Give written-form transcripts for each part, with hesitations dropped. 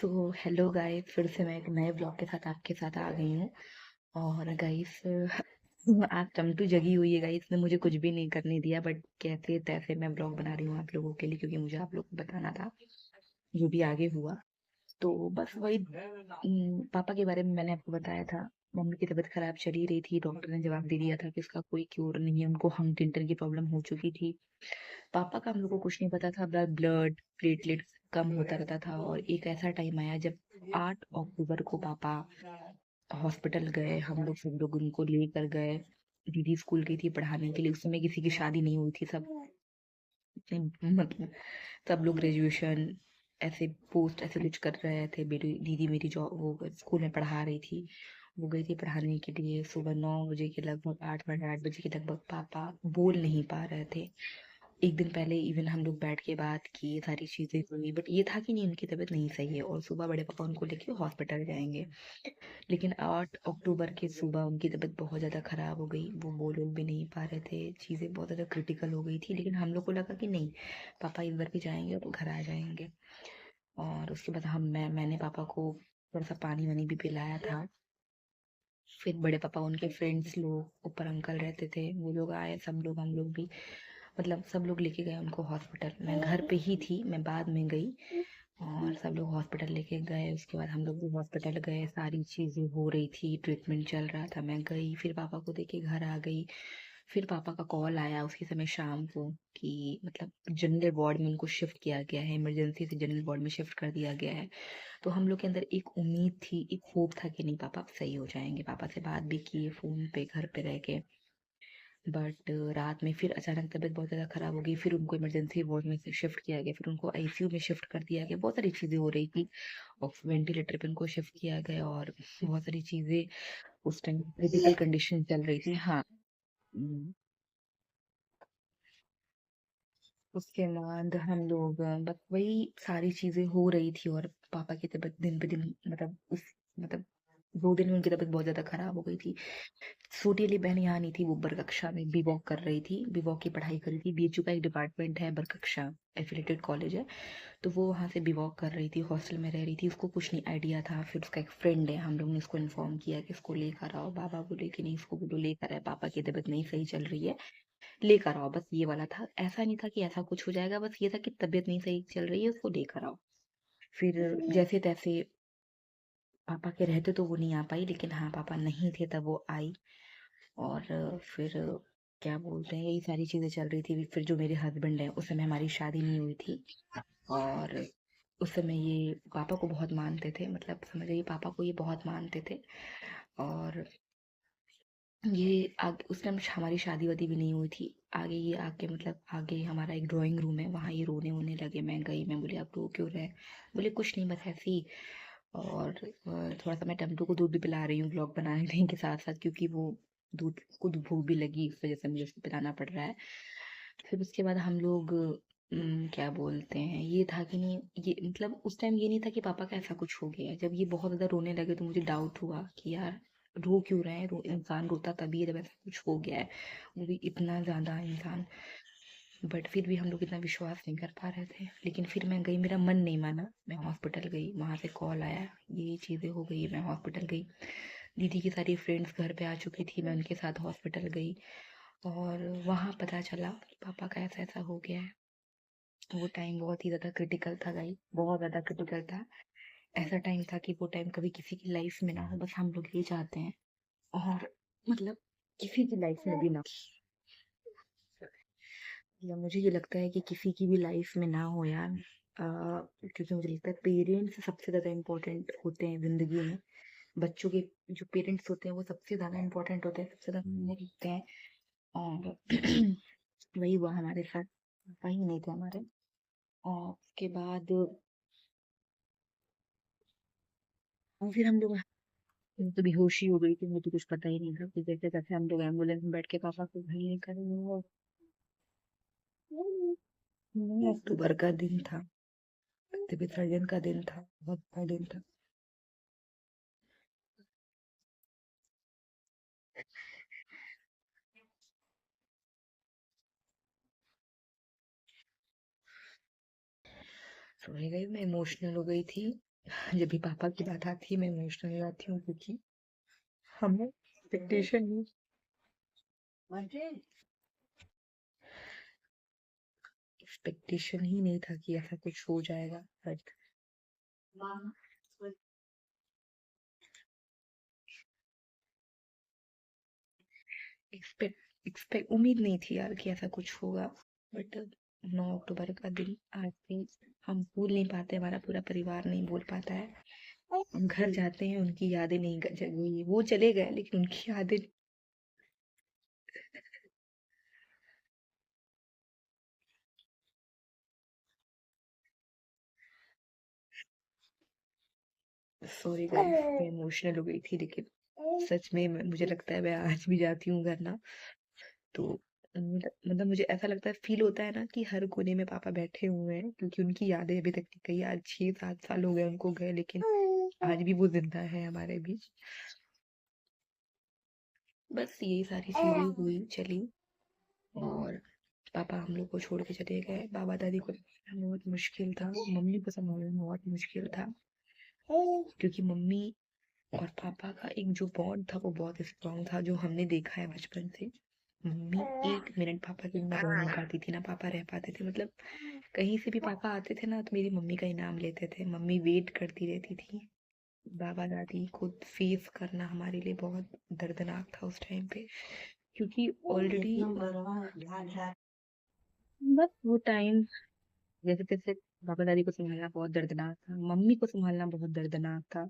So hello guys, फिर से मैं एक नए ब्लॉग के साथ आपके साथ आ गई हूँ। और गाइस आज टमटू जगी हुई है गाइस, ने मुझे कुछ भी नहीं करने दिया, बट कैसे तैसे मैं ब्लॉग बना रही हूँ आप लोगों के लिए, क्योंकि मुझे आप लोगों को बताना था जो भी आगे हुआ। तो बस वही पापा के बारे में मैंने आपको बताया था। मम्मी की तबीयत खराब चली रही थी, डॉक्टर ने जवाब दे दिया था कि इसका कोई क्योर नहीं है, उनको हंटिंगटन की प्रॉब्लम हो चुकी थी। पापा का हम लोग को कुछ नहीं पता था, ब्लड प्लेटलेट कम होता रहता था। और एक ऐसा टाइम आया जब 8 अक्टूबर को पापा हॉस्पिटल गए, हम लोग सब लोग उनको लेकर गए। दीदी स्कूल गई थी पढ़ाने के लिए, उस समय किसी की शादी नहीं हुई थी, सब मतलब सब लोग ग्रेजुएशन ऐसे पोस्ट ऐसे कुछ कर रहे थे। मेरी दीदी मेरी जॉब वो स्कूल में पढ़ा रही थी, वो गई थी पढ़ाने के लिए। सुबह 9 बजे के लगभग 8 बजे के लगभग पापा बोल नहीं पा रहे थे। एक दिन पहले इवन हम लोग बैठ के बात की, ये सारी चीजें हुई, बट ये था कि नहीं उनकी तबीयत नहीं सही है और सुबह बड़े पापा उनको लेके हॉस्पिटल जाएंगे। लेकिन 8 अक्टूबर की सुबह उनकी तबीयत बहुत ज़्यादा ख़राब हो गई, वो बोल भी नहीं पा रहे थे, चीज़ें बहुत ज़्यादा क्रिटिकल हो गई थी। लेकिन हम लोग को लगा कि नहीं, पापा इस बार भी जाएंगे और घर आ जाएंगे। और उसके बाद मैंने पापा को थोड़ा सा पानी वानी भी पिलाया था। फिर बड़े पापा उनके फ्रेंड्स लोग ऊपर अंकल रहते थे, वो लोग आए, सब लोग हम लोग भी मतलब सब लोग लेके गए उनको हॉस्पिटल। मैं घर पे ही थी, मैं बाद में गई। और सब लोग हॉस्पिटल लेके गए, उसके बाद हम लोग भी हॉस्पिटल गए, सारी चीज़ें हो रही थी, ट्रीटमेंट चल रहा था। मैं गई, फिर पापा को देखे घर आ गई। फिर पापा का कॉल आया उसी समय शाम को कि मतलब जनरल वार्ड में उनको शिफ्ट किया गया है, इमरजेंसी से जनरल वार्ड में शिफ्ट कर दिया गया है। तो हम लोग के अंदर एक उम्मीद थी, एक होप था कि नहीं पापा अब सही हो जाएंगे। पापा से बात भी की फ़ोन पे घर पे रह के। बट रात में फिर अचानक तबीयत बहुत ज़्यादा ख़राब हो गई, फिर उनको इमरजेंसी वार्ड में से शिफ्ट किया गया, फिर उनको आईसीयू में शिफ्ट कर दिया गया। बहुत सारी चीज़ें हो रही थी और वेंटिलेटर पे उनको शिफ्ट किया गया और बहुत सारी चीज़ें उस टाइम क्रिटिकल कंडीशन चल रही थी। हाँ। उसके बाद हम लोग बस वही सारी चीजें हो रही थी और पापा की तबीयत दिन पे दिन मतलब उस मतलब 2 दिन में उनकी तबीयत बहुत ज्यादा खराब हो गई थी। छोटी वाली बहन यहाँ नहीं थी, वो बर कक्षा में बीवॉक कर रही थी, बीवॉक की पढ़ाई कर रही थी। बीएचयू का एक डिपार्टमेंट है, बर कक्षा एफिलेटेड कॉलेज है। तो वो वहाँ से बीवॉक कर रही थी, हॉस्टल में रह रही थी, उसको कुछ नहीं आइडिया था। फिर उसका एक फ्रेंड है, हम लोग ने उसको इन्फॉर्म किया कि इसको लेकर आओ। बाबा बोले कि नहीं, इसको बोलो लेकर आए, पापा की तबीयत नहीं सही चल रही है, लेकर आओ। बस ये वाला था, ऐसा नहीं था कि ऐसा कुछ हो जाएगा, बस ये था कि तबीयत नहीं सही चल रही है, उसको लेकर आओ। फिर जैसे तैसे पापा के रहते तो वो नहीं आ पाई, लेकिन हाँ पापा नहीं थे तब वो आई। और फिर क्या बोलते हैं, यही सारी चीजें चल रही थी। फिर जो मेरे हस्बैंड है, उस समय हमारी शादी नहीं हुई थी। और उस समय ये पापा को बहुत मानते थे, मतलब समझ रही, पापा को ये बहुत मानते थे। और ये आगे उस टाइम हमारी शादी वादी भी नहीं हुई थी। आगे ये आके मतलब आगे हमारा एक ड्राइंग रूम है, वहाँ ये रोने वोने लगे। मैं गई, मैं बोली आप रो क्यों रहे? बोले कुछ नहीं, बस ऐसे ही। और थोड़ा सा मैं टमटू को दूध भी पिला रही हूँ ब्लॉग बनाने के साथ साथ, क्योंकि वो दूध को भूख भी लगी, इस वजह से मुझे उसको पिलाना पड़ रहा है। फिर उसके बाद हम लोग क्या बोलते हैं, ये था कि नहीं, ये मतलब उस टाइम ये नहीं था कि पापा का ऐसा कुछ हो गया है। जब ये बहुत ज़्यादा रोने लगे तो मुझे डाउट हुआ कि यार रो क्यों रहे हैं, इंसान रोता तभी है जब ऐसा कुछ हो गया है, वो भी इतना ज़्यादा इंसान। बट फिर भी हम लोग इतना विश्वास नहीं कर पा रहे थे। लेकिन फिर मैं गई, मेरा मन नहीं माना, मैं हॉस्पिटल गई, वहाँ से कॉल आया, ये चीज़ें हो गई, मैं हॉस्पिटल गई। दीदी की सारी फ्रेंड्स घर पे आ चुकी थी, मैं उनके साथ हॉस्पिटल गई। और वहाँ पता चला कि पापा का ऐसा ऐसा हो गया है। वो टाइम बहुत ही ज़्यादा क्रिटिकल था गाइस, बहुत ज़्यादा क्रिटिकल था। ऐसा टाइम था कि वो टाइम कभी किसी की लाइफ में ना हो, बस हम लोग ये चाहते हैं। और मतलब किसी की लाइफ में भी ना या मुझे ये लगता है कि किसी की भी लाइफ में ना हो यार। क्योंकि मुझे लगता है पेरेंट्स सबसे ज़्यादा इम्पोर्टेंट होते हैं ज़िंदगी में। बच्चों के जो पेरेंट्स होते हैं वो सबसे ज़्यादा इम्पोर्टेंट होते हैं, सबसे ज़्यादा मायने रखते हैं। और वही हुआ हमारे साथ, पापा ही नहीं थे हमारे। और उसके बाद फिर हम लोग, मैं तो बेहोशी हो गई थी, मुझे तो कुछ पता ही नहीं था कि जैसे तैसे हम लोग एम्बुलेंस में बैठ के पापा को घर लेकर वो 9 अक्टूबर का दिन था, विसर्जन का दिन था, बहुत बड़ा दिन था। सॉरी गाइस, मैं इमोशनल हो गई थी। जब भी पापा की बात आती है मैं इमोशनल हो जाती हूँ, क्योंकि हमें एक्सपेक्टेशन नहीं एक्सपेक्टेशन ही नहीं था कि ऐसा कुछ हो जाएगा, बट एक्सपेक्ट एक्सपेक्ट उम्मीद नहीं थी यार कि ऐसा कुछ होगा। बट 9 अक्टूबर का दिन आज भी हम भूल नहीं पाते, हमारा पूरा परिवार नहीं भूल पाता है। हम घर जाते हैं, उनकी यादें नहीं जगी, वो चले गए लेकिन उनकी यादें। सॉरी गाइस, मैं इमोशनल हो गई थी, लेकिन सच में मुझे लगता है मैं आज भी जाती हूँ घर ना, तो मतलब मुझे ऐसा लगता है, फील होता है ना कि हर कोने में पापा बैठे हुए हैं, क्योंकि उनकी यादें अभी तक कई, आज 6-7 साल हो गए उनको गए, लेकिन आज भी वो जिंदा है हमारे बीच। बस यही सारी चीजें हुई चली, और पापा हम लोग को छोड़ के चले गए। बाबा दादी को संभालना बहुत मुश्किल था, मम्मी को संभालना बहुत मुश्किल था, क्योंकि मम्मी और पापा का एक जो बॉन्ड था वो बहुत स्ट्रांग था, जो हमने देखा है बचपन से। मम्मी 1 मिनट पापा के बिना रह नहीं पाती थी, ना पापा रह पाते थे। मतलब कहीं से भी पापा आते थे ना, तो मेरी मम्मी का ही नाम लेते थे, मम्मी वेट करती रहती थी। बाबा दादी को फेस करना हमारे लिए बहुत दर्दनाक था उस टाइम पे, क्योंकि ऑलरेडी बस वो टाइम जैसे तैसे बाबा दादी को संभालना बहुत दर्दनाक था, मम्मी को संभालना बहुत दर्दनाक था,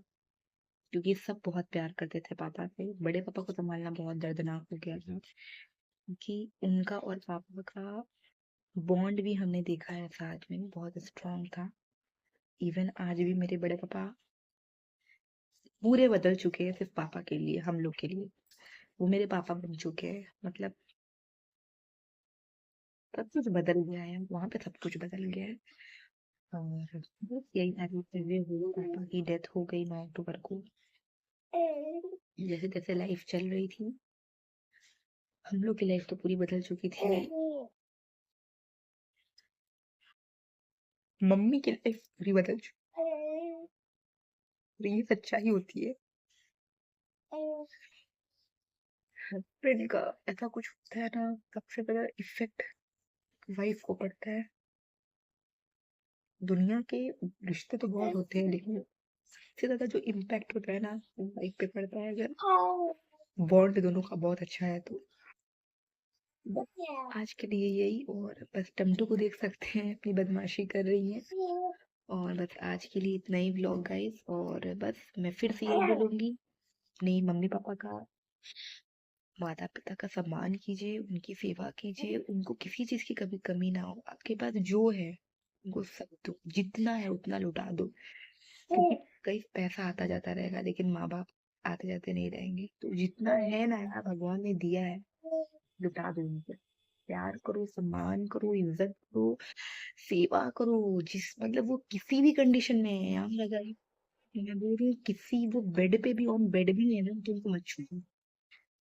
क्योंकि सब बहुत प्यार करते थे पापा से। बड़े पापा को संभालना बहुत दर्दनाक हो गया था, क्योंकि उनका और पापा का बॉन्ड भी हमने देखा है साथ में, बहुत स्ट्रांग था। इवन आज भी मेरे बड़े पापा पूरे बदल चुके हैं सिर्फ पापा के लिए, हम लोग के लिए। वो मेरे पापा बन चुके हैं, मतलब सब कुछ बदल गया है वहां पे, सब कुछ बदल गया है। और बस यही सारी चीजें हुई, पापा की डेथ हो गई 9 अक्टूबर को। जैसे तैसे लाइफ चल रही थी, हम लोग की लाइफ तो पूरी बदल चुकी थी, मम्मी की लाइफ पूरी बदल चुकी, और ये सच्चाई होती है। हस्बैंड का ऐसा कुछ होता है ना, सबसे बड़ा इफेक्ट वाइफ को पड़ता है। दुनिया के रिश्ते तो बहुत होते हैं, लेकिन सबसे ज्यादा जो इम्पैक्ट होता है ना, वो वाइफ पे पड़ता है, अगर बॉन्ड दोनों का बहुत अच्छा है तो। बस आज के लिए यही, और बस टमटू को देख सकते हैं अपनी बदमाशी कर रही है। और बस आज के लिए इतना ही व्लॉग गाइस, और बस मैं फिर से यही बोलूंगी, अपने मम्मी पापा का, माता पिता का सम्मान कीजिए, उनकी सेवा कीजिए, उनको किसी चीज की कभी कमी ना हो। आपके पास जो है उनको सब दो, जितना है उतना लुटा दो, क्योंकि कई पैसा आता जाता रहेगा, लेकिन माँ बाप आते जाते नहीं रहेंगे। तो जितना है ना यार, भगवान ने दिया है, लुटा दो उनको। प्यार करो, सम्मान करो, इज्जत करो, सेवा करो, जिस मतलब वो किसी भी कंडीशन में है यार, अगर मैं बोल रही हूँ किसी वो बेड पे भी, ऑन बेड भी है ना, तो उनको मत छूओ,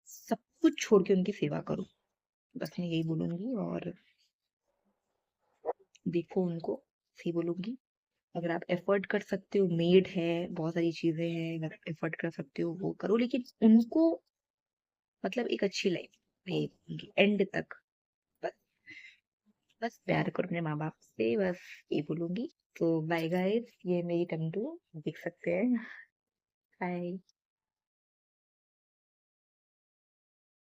सब कुछ छोड़ के उनकी सेवा करो। बस मैं यही बोलूंगी, और देखो उनको, सही बोलूंगी, अगर आप एफर्ट कर सकते हो, मेड है, बहुत सारी चीजें हैं, अगर एफर्ट कर सकते हो वो करो, लेकिन उनको मतलब एक अच्छी लाइफ एंड तक, बस बस प्यार करो अपने माँ बाप से, बस ये बोलूंगी। तो बाय गाइस, ये मेरी टंटू देख सकते हैं। बाय।